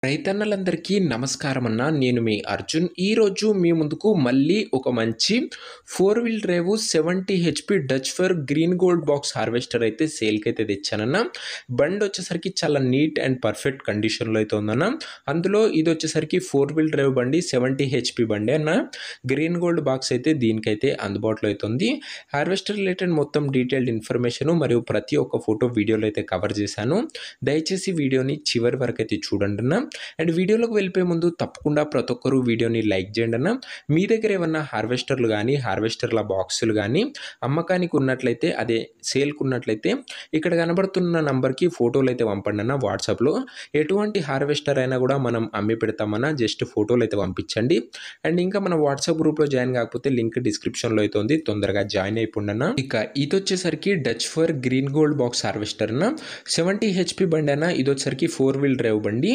రైతన్నలందరికీ నమస్కారం అన్న. నేను మీ అర్జున్. ఈరోజు మీ ముందుకు మళ్ళీ ఒక మంచి 4 wheel drive 70 HP Deutz Fahr green gold box harvester అయితే సేల్కి అయితే తెచ్చానన్న. బండి వచ్చేసరికి చాలా నీట్ అండ్ పర్ఫెక్ట్ కండిషన్లో అయితే ఉందన్న. అందులో ఇది వచ్చేసరికి 4 వీల్ డ్రైవ్ బండి 70 హెచ్పి బండి అన్న. గ్రీన్ గోల్డ్ బాక్స్ అయితే దీనికైతే అందుబాటులో అయితే ఉంది. హార్వెస్టర్ రిలేటెడ్ మొత్తం డీటెయిల్డ్ ఇన్ఫర్మేషన్ మరియు ప్రతి ఒక్క ఫోటో వీడియోలో అయితే కవర్ చేశాను. దయచేసి వీడియోని చివరి వరకు అయితే చూడండి అన్న. అండ్ వీడియోలోకి వెళ్ళిపోయే ముందు తప్పకుండా ప్రతి ఒక్కరు వీడియోని లైక్ చేయండి అన్న. మీ దగ్గర ఏమన్నా హార్వెస్టర్లు కానీ హార్వెస్టర్ల బాక్సులు కానీ అమ్మకానికి ఉన్నట్లయితే, అదే సేల్కి ఉన్నట్లయితే ఇక్కడ కనబడుతున్న నంబర్కి ఫోటోలు అయితే పంపండి అన్న. వాట్సాప్లో ఎటువంటి హార్వెస్టర్ అయినా కూడా మనం అమ్మి పెడతామన్నా, జస్ట్ ఫోటోలు అయితే పంపించండి. అండ్ ఇంకా మన వాట్సాప్ గ్రూప్లో జాయిన్ కాకపోతే లింక్ డిస్క్రిప్షన్లో అయితే ఉంది, తొందరగా జాయిన్ అయిపోండి అన్న. ఇక ఇది వచ్చేసరికి Dutch Fahr green gold box harvester అన్న. 70 హెచ్పి బండి అన్న. ఇది వచ్చేసరికి 4 వీల్ డ్రైవ్ బండి.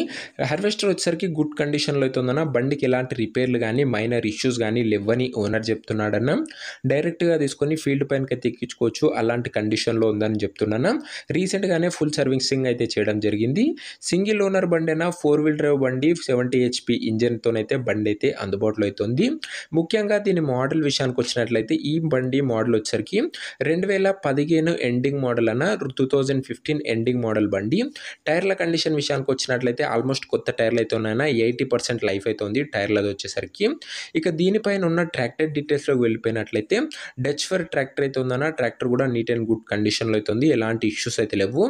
హార్వెస్టర్ వచ్చేసరికి గుడ్ కండిషన్లో అయితే ఉందన్న. బండికి ఎలాంటి రిపేర్లు కానీ మైనర్ ఇష్యూస్ కానీ లేవని ఓనర్ చెప్తున్నాడన్న. డైరెక్ట్గా తీసుకొని ఫీల్డ్ పైనకి అయితే ఎక్కించుకోవచ్చు, అలాంటి కండిషన్లో ఉందని చెప్తున్నాను. రీసెంట్గానే ఫుల్ సర్వీసింగ్ అయితే చేయడం జరిగింది. సింగిల్ ఓనర్ బండి అయినా 4 వీల్ డ్రైవ్ బండి 70 హెచ్పి ఇంజన్తోనైతే బండి అయితే అందుబాటులో అయితే ఉంది. ముఖ్యంగా దీని మోడల్ విషయానికి వచ్చినట్లయితే ఈ బండి మోడల్ వచ్చేసరికి 2015 ఎండింగ్ మోడల్ అన్న. 2015 ఎండింగ్ మోడల్ బండి. టైర్ల కండిషన్ విషయానికి వచ్చినట్లయితే ఆల్మోస్ట్ కొత్త టైర్లు అయితే ఉన్నాయన్న. 80% లైఫ్ అయితే ఉంది టైర్లది వచ్చేసరికి. ఇక దీనిపైన ఉన్న ట్రాక్టర్ డీటెయిల్స్లోకి వెళ్ళిపోయినట్లయితే డచ్ ఫర్ ట్రాక్టర్ అయితే ఉందన్న. ట్రాక్టర్ కూడా నీట్ అండ్ గుడ్ కండిషన్లో అయితే ఉంది, ఎలాంటి ఇష్యూస్ అయితే లేవు.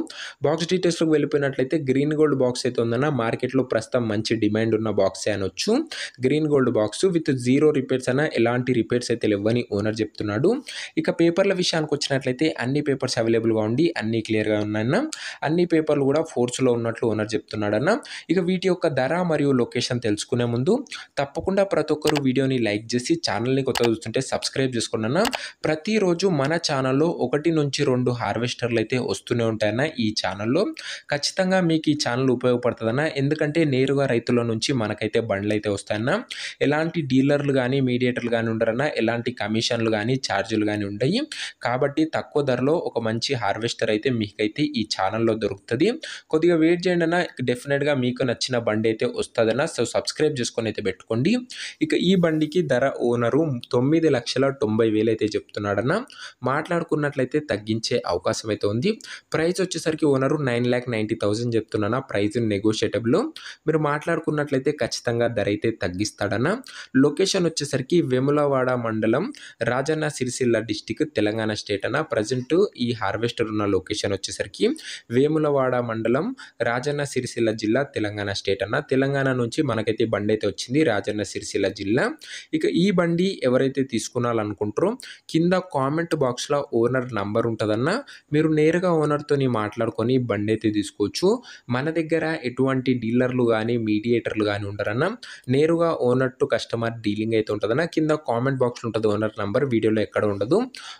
బాక్స్ డీటెయిల్స్లోకి వెళ్ళిపోయినట్లయితే గ్రీన్ గోల్డ్ బాక్స్ అయితే ఉందన్న. మార్కెట్లో ప్రస్తుతం మంచి డిమాండ్ ఉన్న బాక్సే అనొచ్చు. Green gold box with 0 repairs అన్న. ఎలాంటి రిపేర్స్ అయితే లేవని ఓనర్ చెప్తున్నాడు. ఇక పేపర్ల విషయానికి వచ్చినట్లయితే అన్ని పేపర్స్ అవైలబుల్గా ఉండి అన్ని క్లియర్గా ఉన్నాయన్న. అన్ని పేపర్లు కూడా ఫోర్స్లో ఉన్నట్లు ఓనర్ చెప్తున్నాడన్న. ఇక వీటి యొక్క ధర మరియు లొకేషన్ తెలుసుకునే ముందు తప్పకుండా ప్రతి ఒక్కరు వీడియోని లైక్ చేసి ఛానల్ని కొత్తగా చూస్తుంటే సబ్స్క్రైబ్ చేసుకోండి అన్న. ప్రతిరోజు మన ఛానల్లో 1 నుంచి 2 హార్వెస్టర్లు అయితే వస్తూనే ఉంటాయన్న. ఈ ఛానల్లో ఖచ్చితంగా మీకు ఈ ఛానల్ ఉపయోగపడుతుందన్న. ఎందుకంటే నేరుగా రైతుల నుంచి మనకైతే బండ్లు అయితే వస్తాయన్న. ఎలాంటి డీలర్లు కానీ మీడియేటర్లు కానీ ఉండరన్న. ఎలాంటి కమిషన్లు కానీ ఛార్జీలు కానీ ఉండయి. కాబట్టి తక్కువ ధరలో ఒక మంచి హార్వెస్టర్ అయితే మీకైతే ఈ ఛానల్లో దొరుకుతుంది. కొద్దిగా వెయిట్ చేయండి అన్న. డెఫినెట్గా మీకు నచ్చిన బండి అయితే వస్తుందన్న. సో సబ్స్క్రైబ్ చేసుకొని అయితే పెట్టుకోండి. ఇక ఈ బండికి ధర ఓనరు 9,90,000 అయితే చెప్తున్నాడన్న. మాట్లాడుకున్నట్లయితే తగ్గించే అవకాశం అయితే ఉంది. ప్రైస్ వచ్చేసరికి ఓనరు 9,90,000 చెప్తున్నా. ప్రైస్ నెగోషియేటబుల్. మీరు మాట్లాడుకున్నట్లయితే ఖచ్చితంగా ధర అయితే తగ్గిస్తాడన్న. లొకేషన్ వచ్చేసరికి వేములవాడ మండలం, రాజన్న సిరిసిల్ల డిస్టిక్, తెలంగాణ స్టేట్ అన్న. ప్రజెంట్ ఈ హార్వెస్టర్ ఉన్న లొకేషన్ వచ్చేసరికి వేములవాడ మండలం, రాజన్న సిరిసిల్ల జిల్లా, తెలంగాణ స్టేట్ అన్న. తెలంగాణ నుంచి మనకైతే బండి అయితే వచ్చింది, రాజన్న సిరిసిల్ల జిల్లా. ఇక ఈ బండి ఎవరైతే తీసుకోవాలనుకుంటారో కింద కామెంట్ బాక్స్లో ఓనర్ నంబర్ ఉంటుందన్న. మీరు నేరుగా ఓనర్తోని మాట్లాడుకొని బండి అయితే తీసుకోవచ్చు. మన దగ్గర ఎటువంటి డీలర్లు కానీ మీడియేటర్లు కానీ ఉండరన్న. నేరుగా ఓనర్ టు కస్టమర్ డీలింగ్ అయితే ఉంటుందన్న. కింద కామెంట్ బాక్స్లో ఉంటుంది ఓనర్ నంబర్, వీడియోలో ఎక్కడ ఉండదు.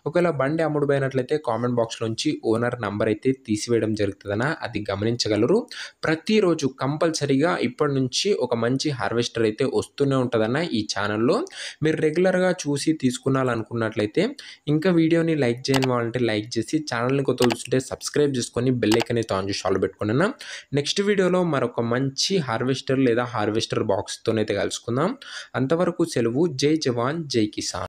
ఒకవేళ బండి అమ్ముడుపోయినట్లయితే కామెంట్ బాక్స్ నుంచి ఓనర్ నంబర్ అయితే తీసివేయడం జరుగుతుందన్న. అది గమనించగలరు. ప్రతిరోజు కంపల్సరీగా ఇప్పటి నుంచి ఒక మంచి హార్వెస్టర్ అయితే వస్తూనే ఉంటుందన్న ఈ ఛానల్లో. మీరు రెగ్యులర్గా చూసి తీసుకున్నారనుకున్నట్లయితే ఇంకా వీడియోని లైక్ చేయని వాళ్ళంటే లైక్ చేసి ఛానల్ని కొత్త చూస్తుంటే సబ్స్క్రైబ్ చేసుకొని బెల్ ఐకాన్ అయితే ఆన్ చేసి ఆల్ పెట్టుకోండి అన్న. నెక్స్ట్ వీడియోలో మరొక మంచి హార్వెస్టర్ లేదా హార్వెస్టర్ బాక్స్తోనైతే కలుసుకుందాం. అంతవరకు సెలవు. జై జవాన్ జై కిసాన్.